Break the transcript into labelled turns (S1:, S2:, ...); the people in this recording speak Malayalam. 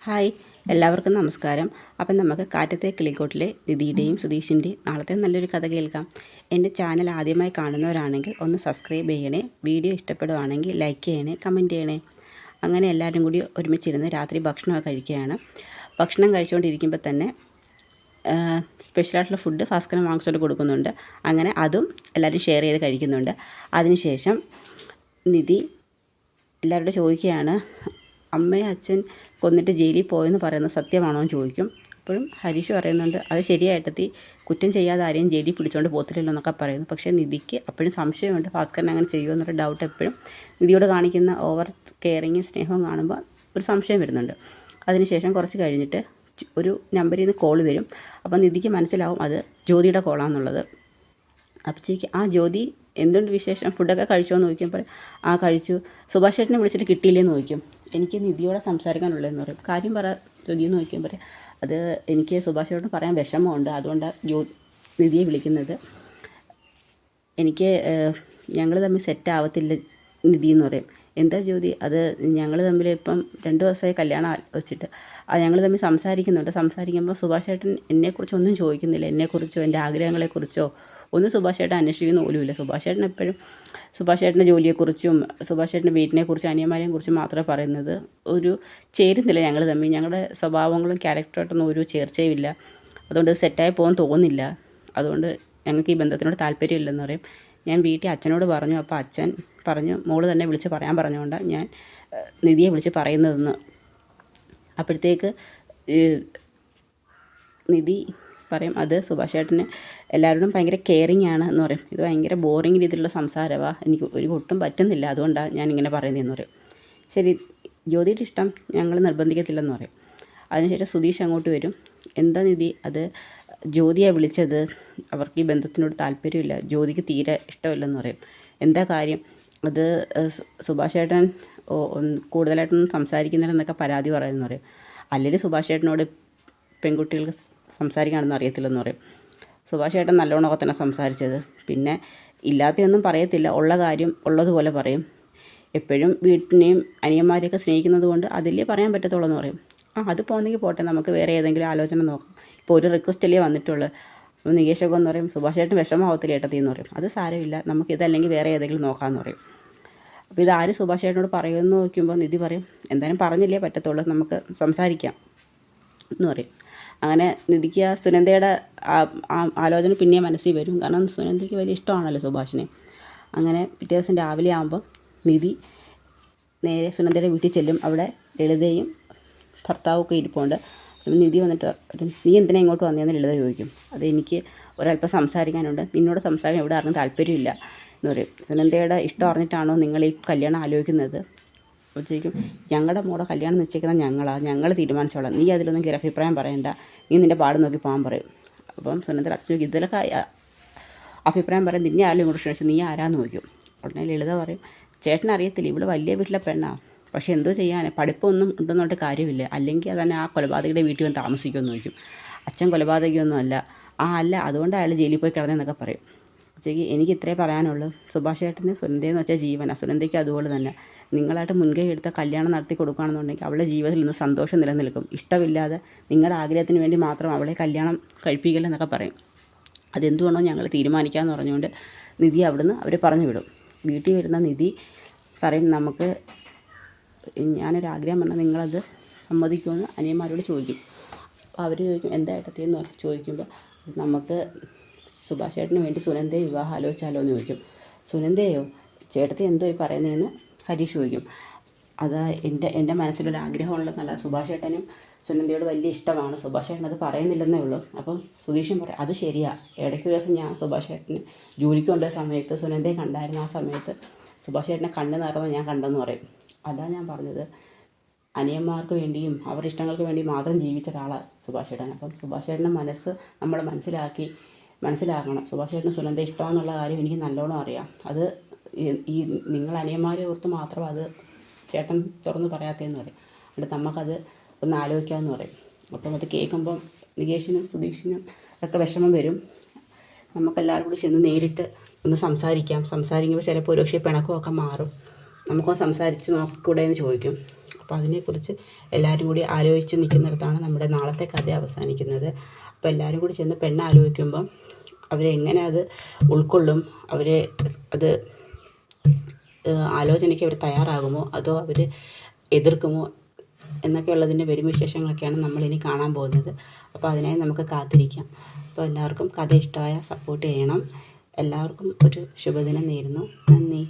S1: ഹായ്, എല്ലാവർക്കും നമസ്കാരം. അപ്പം നമുക്ക് കാറ്റത്തെ കിളിക്കൂട്ടിലെ നിധിയുടെയും സുധീഷിൻ്റെയും നാളത്തെ നല്ലൊരു കഥ കേൾക്കാം. എൻ്റെ ചാനൽ ആദ്യമായി കാണുന്നവരാണെങ്കിൽ ഒന്ന് സബ്സ്ക്രൈബ് ചെയ്യണേ. വീഡിയോ ഇഷ്ടപ്പെടുവാണെങ്കിൽ ലൈക്ക് ചെയ്യണേ, കമൻറ്റ് ചെയ്യണേ. അങ്ങനെ എല്ലാവരും കൂടി ഒരുമിച്ചിരുന്ന് രാത്രി ഭക്ഷണമൊക്കെ കഴിക്കുകയാണ്. ഭക്ഷണം കഴിച്ചുകൊണ്ടിരിക്കുമ്പോൾ തന്നെ സ്പെഷ്യലായിട്ടുള്ള ഫുഡ് ഭാസ്കരൻ വാങ്ങിച്ചുകൊണ്ട് കൊടുക്കുന്നുണ്ട്. അങ്ങനെ അതും എല്ലാവരും ഷെയർ ചെയ്ത് കഴിക്കുന്നുണ്ട്. അതിനുശേഷം നിധി എല്ലാവരോടും ചോദിക്കുകയാണ്, അമ്മയെ അച്ഛൻ കൊന്നിട്ട് ജയിലിൽ പോയെന്ന് പറയുന്നത് സത്യമാണോ എന്ന് ചോദിക്കും. അപ്പോഴും ഹരീഷ് പറയുന്നുണ്ട്, അത് ശരിയായിട്ടെത്തി, കുറ്റം ചെയ്യാതെ ആരെയും ജയിലിൽ പിടിച്ചുകൊണ്ട് പോത്തില്ലല്ലോ എന്നൊക്കെ പറയുന്നു. പക്ഷേ നിധിക്ക് അപ്പോഴും സംശയമുണ്ട്, ഭാസ്കരൻ അങ്ങനെ ചെയ്യുമോ എന്നൊരു ഡൗട്ട് എപ്പോഴും നിധിയോട് കാണിക്കുന്ന ഓവർ കെയറിങ്ങും സ്നേഹവും കാണുമ്പോൾ ഒരു സംശയം വരുന്നുണ്ട്. അതിനുശേഷം കുറച്ച് കഴിഞ്ഞിട്ട് ഒരു നമ്പറിൽ നിന്ന് കോൾ വരും. അപ്പോൾ നിധിക്ക് മനസ്സിലാവും അത് ജ്യോതിയുടെ കോളാണെന്നുള്ളത്. അപ്പോഴത്തേക്ക് ആ ജ്യോതി എന്തുണ്ട് വിശേഷം, ഫുഡൊക്കെ കഴിച്ചോ എന്ന് ചോദിക്കുമ്പോൾ ആ കഴിച്ചു. സുഭാഷ് ചേട്ടനെ വിളിച്ചിട്ട് കിട്ടിയില്ലേന്ന് ചോദിക്കും. എനിക്ക് നിധിയോടെ സംസാരിക്കാനുള്ളതെന്ന് പറയും. കാര്യം പറ ജ്യോതി എന്ന് ചോദിക്കുമ്പോൾ അത് എനിക്ക് സുഭാഷ് ചേട്ടനോട് പറയാൻ വിഷമമുണ്ട്, അതുകൊണ്ടാണ് നിധിയെ വിളിക്കുന്നത്. എനിക്ക് ഞങ്ങൾ തമ്മിൽ സെറ്റ് ആവത്തില്ല നിധി എന്ന് പറയും. എന്താ ജ്യോതി, അത് ഞങ്ങൾ തമ്മിൽ ഇപ്പം 2 ദിവസമായി കല്യാണം വെച്ചിട്ട് ഞങ്ങൾ തമ്മിൽ സംസാരിക്കുമ്പോൾ സുഭാഷ് ചേട്ടൻ എന്നെക്കുറിച്ചൊന്നും ചോദിക്കുന്നില്ല. എന്നെക്കുറിച്ചോ എൻ്റെ ആഗ്രഹങ്ങളെക്കുറിച്ചോ ഒന്നും സുഭാഷ് ചേട്ടൻ അന്വേഷിക്കുന്ന പോലുമില്ല. സുഭാഷ് ചേട്ടൻ എപ്പോഴും സുഭാഷ് ചേട്ടൻ്റെ ജോലിയെക്കുറിച്ചും സുഭാഷ് ചേട്ടൻ്റെ വീട്ടിനെക്കുറിച്ചും അനിയന്മാരെയും കുറിച്ചും മാത്രമേ പറയുന്നത്. ഒരു ചേരുന്നില്ല ഞങ്ങൾ തമ്മിൽ. ഞങ്ങളുടെ സ്വഭാവങ്ങളും ക്യാരക്ടറായിട്ടൊന്നും ഒരു ചേർച്ചയും ഇല്ല. അതുകൊണ്ട് സെറ്റായി പോകാൻ തോന്നുന്നില്ല. അതുകൊണ്ട് ഞങ്ങൾക്ക് ഈ ബന്ധത്തിനോട് താല്പര്യമില്ലെന്ന് പറയും. ഞാൻ വീട്ടിൽ അച്ഛനോട് പറഞ്ഞു. അപ്പോൾ അച്ഛൻ പറഞ്ഞു മോള് തന്നെ വിളിച്ച് പറയാൻ പറഞ്ഞുകൊണ്ടാണ് ഞാൻ നിധിയെ വിളിച്ച് പറയുന്നതെന്ന്. അപ്പോഴത്തേക്ക് നിധി പറയും, അത് സുഭാഷ് ചേട്ടന് എല്ലാവരോടും ഭയങ്കര കെയറിങ് ആണ് എന്ന് പറയും. ഇത് ഭയങ്കര ബോറിങ് രീതിയിലുള്ള സംസാരമാണ്, എനിക്ക് ഒട്ടും പറ്റുന്നില്ല, അതുകൊണ്ടാണ് ഞാനിങ്ങനെ പറയുന്നതെന്ന് പറയും. ശരി, ജ്യോതിയുടെ ഇഷ്ടം ഞങ്ങൾ നിർബന്ധിക്കത്തില്ലെന്ന് പറയും. അതിനുശേഷം സുധീഷ് അങ്ങോട്ട് വരും. എന്താ നിധി, അത് ജ്യോതിയെ വിളിച്ചത്, അവർക്ക് ഈ ബന്ധത്തിനോട് താല്പര്യമില്ല, ജ്യോതിക്ക് തീരെ ഇഷ്ടമില്ലെന്ന് പറയും. എന്താ കാര്യം, അത് സുഭാഷ് ചേട്ടൻ കൂടുതലായിട്ടൊന്നും സംസാരിക്കുന്നില്ലെന്നൊക്കെ പരാതി പറയുമെന്ന് പറയും. അല്ലെങ്കിൽ സുഭാഷ് ചേട്ടനോട് പെൺകുട്ടികൾക്ക് സംസാരിക്കാനൊന്നും അറിയത്തില്ലെന്ന് പറയും. സുഭാഷ് ചേട്ടൻ നല്ലോണമൊക്കെ തന്നെ സംസാരിച്ചത്, പിന്നെ ഇല്ലാത്തതൊന്നും പറയത്തില്ല, ഉള്ള കാര്യം ഉള്ളതുപോലെ പറയും. എപ്പോഴും വീട്ടിനെയും അനിയന്മാരെയൊക്കെ സ്നേഹിക്കുന്നത് കൊണ്ട് അതിലേ പറയാൻ പറ്റത്തുള്ളൂ എന്ന് പറയും. അത് പോകുന്നെങ്കിൽ പോട്ടെ, നമുക്ക് വേറെ ഏതെങ്കിലും ആലോചന നോക്കാം. ഇപ്പോൾ ഒരു റിക്വസ്റ്റ് അല്ലേ വന്നിട്ടുള്ളൂ. അപ്പോൾ നികേഷൊക്കെ എന്ന് പറയും, സുഭാഷ് ചേട്ടൻ വിഷമാവത്തില്ല ഏട്ടത്തി എന്ന് പറയും. അത് സാരമില്ല, നമുക്ക് ഇതല്ലെങ്കിൽ വേറെ ഏതെങ്കിലും നോക്കാമെന്ന് പറയും. അപ്പോൾ ഇതാര് സുഭാഷ് ചേട്ടനോട് പറയുമെന്ന് നോക്കുമ്പോൾ നിധി പറയും, എന്തായാലും പറഞ്ഞില്ലേ പറ്റത്തുള്ളൂ, നമുക്ക് സംസാരിക്കാം എന്ന് പറയും. അങ്ങനെ നിധിക്ക് സുനന്ദയുടെ ആലോചന പിന്നെയും മനസ്സിൽ വരും. കാരണം സുനന്ദയ്ക്ക് വലിയ ഇഷ്ടമാണല്ലോ സുഭാഷിനെ. അങ്ങനെ പിറ്റേ ദിവസം രാവിലെ ആകുമ്പം നിധി നേരെ സുനന്ദയുടെ വീട്ടിൽ ചെല്ലും. അവിടെ ലളിതയും ഭർത്താവൊക്കെ ഇരിപ്പുണ്ട്. നിധി വന്നിട്ട്, നീ എന്തിനാ ഇങ്ങോട്ട് വന്നതെന്ന് ലളിത ചോദിക്കും. അത് എനിക്ക് ഒരല്പം സംസാരിക്കാനുണ്ട്, നിന്നോട് സംസാരിക്കാൻ ഇവിടെ ആർക്കും താല്പര്യമില്ല എന്ന് പറയും. സുനന്ദയുടെ ഇഷ്ടം അറിഞ്ഞിട്ടാണോ നിങ്ങൾ ഈ കല്യാണം ആലോചിക്കുന്നത്? അപ്പോഴത്തേക്കും ഞങ്ങളുടെ മോടെ കല്യാണം നിശ്ചയിക്കുന്നത് ഞങ്ങൾ തീരുമാനിച്ചോളാം, നീ അതിലൊന്നും കയറി അഭിപ്രായം പറയണ്ട, നീ നിൻ്റെ പാട് നോക്കി പോകാൻ പറയും. അപ്പം സുനന്ദ അച്ഛൻ ചോദിക്കും, ഇതിലൊക്കെ അഭിപ്രായം പറയാൻ നിന്നെ ആരും ഇങ്ങോട്ട് ക്ഷണിച്ചു, നീ ആരാന്ന് ചോദിക്കും. ഉടനെ ലളിത പറയും, ചേട്ടനറിയത്തില്ല, ഇവിടെ വലിയ വീട്ടിലെ പെണ്ണാണ്, പക്ഷേ എന്തോ ചെയ്യാൻ, പഠിപ്പൊന്നും ഉണ്ടെന്നോട്ട് കാര്യമില്ല, അല്ലെങ്കിൽ അതന്നെ ആ കൊലപാതകയുടെ വീട്ടിൽ വന്ന് താമസിക്കുമെന്ന് ചോദിക്കും. അച്ഛൻ കൊലപാതകയൊന്നും അല്ല. അല്ല, അതുകൊണ്ട് അയാൾ ജയിലിൽ പോയി കിടന്നതെന്നൊക്കെ പറയും. ഉച്ചയ്ക്ക് എനിക്ക് ഇത്രേ പറയാനുള്ളൂ, സുഭാഷ് ചേട്ടന് സുനന്ദയെന്ന് വെച്ചാൽ ജീവനാണ്, സുനന്ദയ്ക്ക് അതുപോലെ തന്നെ. നിങ്ങളായിട്ട് മുൻകൈ എടുത്ത കല്യാണം നടത്തി കൊടുക്കുകയാണെന്നുണ്ടെങ്കിൽ അവളുടെ ജീവിതത്തിൽ നിന്ന് സന്തോഷം നിലനിൽക്കും. ഇഷ്ടമില്ലാതെ നിങ്ങളുടെ ആഗ്രഹത്തിന് വേണ്ടി മാത്രം അവളെ കല്യാണം കഴിപ്പിക്കില്ലെന്നൊക്കെ പറയും. അതെന്തുകൊണ്ടോ ഞങ്ങൾ തീരുമാനിക്കാമെന്ന് പറഞ്ഞുകൊണ്ട് നിധി അവിടുന്ന് അവർ പറഞ്ഞു വിടും. വീട്ടിൽ വരുന്ന നിധി പറയും, നമുക്ക് ഞാനൊരാഗ്രഹം പറഞ്ഞാൽ നിങ്ങളത് സമ്മതിക്കുമെന്ന് അനിയന്മാരോട് ചോദിക്കും. അപ്പോൾ അവർ ചോദിക്കും, എന്താ ഏട്ടത്തിയെന്ന് ചോദിക്കുമ്പോൾ നമുക്ക് സുഭാഷ് ചേട്ടന് വേണ്ടി സുനന്ദയെ വിവാഹം ആലോചിച്ചാലോ എന്ന് ചോദിക്കും. സുനന്ദയോ, ചേട്ടത്തി എന്തോ ഈ പറയുന്നതെന്ന് ഹരീഷ് ചോദിക്കും. അതാ എൻ്റെ മനസ്സിലൊരാഗ്രഹമുള്ളതെന്നല്ല, സുഭാഷ് ചേട്ടനും സുനന്ദയോട് വലിയ ഇഷ്ടമാണ്, സുഭാഷ് ചേട്ടൻ അത് പറയുന്നില്ലെന്നേ ഉള്ളൂ. അപ്പം സുധീഷും പറയും, അത് ശരിയാ, ഇടയ്ക്കൊരു ദിവസം ഞാൻ സുഭാഷ് ചേട്ടന് ജോലിക്ക് കൊണ്ടുപോയ സമയത്ത് സുനന്ദയെ കണ്ടായിരുന്നു, ആ സമയത്ത് സുഭാഷ് ചേട്ടനെ കണ്ണ് നിറഞ്ഞ് ഞാൻ കണ്ടെന്ന് പറയും. അതാ ഞാൻ പറഞ്ഞത്, അനിയന്മാർക്ക് വേണ്ടിയും അവരുടെ ഇഷ്ടങ്ങൾക്ക് വേണ്ടി മാത്രം ജീവിച്ച ഒരാളാണ് സുഭാഷ് ചേട്ടൻ. അപ്പം സുഭാഷ് ചേട്ടൻ്റെ മനസ്സ് നമ്മൾ മനസ്സിലാക്കണം. സുഭാഷ് ചേട്ടന് സുനന്ദ ഇഷ്ടമാണെന്നുള്ള കാര്യം എനിക്ക് നല്ലോണം അറിയാം. അത് ഈ നിങ്ങൾ അനിയന്മാരെ ഓർത്ത് മാത്രം അത് ചേട്ടൻ തുറന്ന് പറയാത്തതെന്ന് പറയും. എന്നിട്ട് നമുക്കത് ഒന്ന് ആലോചിക്കാമെന്ന് പറയും. അപ്പം അത് കേൾക്കുമ്പം നികേഷിനും സുധീഷിനും ഒക്കെ വിഷമം വരും. നമുക്കെല്ലാവരും കൂടി ചെന്ന് നേരിട്ട് ഒന്ന് സംസാരിക്കുമ്പോൾ ചിലപ്പോൾ ഒരുപക്ഷെ പിണക്കമൊക്കെ മാറും. നമുക്കൊന്ന് സംസാരിച്ച് നോക്കൂടെ എന്ന് ചോദിക്കും. അപ്പോൾ അതിനെക്കുറിച്ച് എല്ലാവരും കൂടി ആലോചിച്ച് നിൽക്കുന്നിടത്താണ് നമ്മുടെ നാളത്തെ കഥ അവസാനിക്കുന്നത്. അപ്പോൾ എല്ലാവരും കൂടി ചെന്ന് പെണ്ണ് ആലോചിക്കുമ്പം അവരെങ്ങനെ അത് ഉൾക്കൊള്ളും, അവരെ അത് ആലോചനയ്ക്ക് അവർ തയ്യാറാകുമോ അതോ അവർ എതിർക്കുമോ എന്നൊക്കെയുള്ളതിൻ്റെ വരും വിശേഷങ്ങളൊക്കെയാണ് നമ്മളിനി കാണാൻ പോകുന്നത്. അപ്പോൾ അതിനായി നമുക്ക് കാത്തിരിക്കാം. അപ്പോൾ എല്ലാവർക്കും കഥ ഇഷ്ടമായ സപ്പോർട്ട് ചെയ്യണം. എല്ലാവർക്കും ഒരു ശുഭദിനം നേരുന്നു. നന്ദി.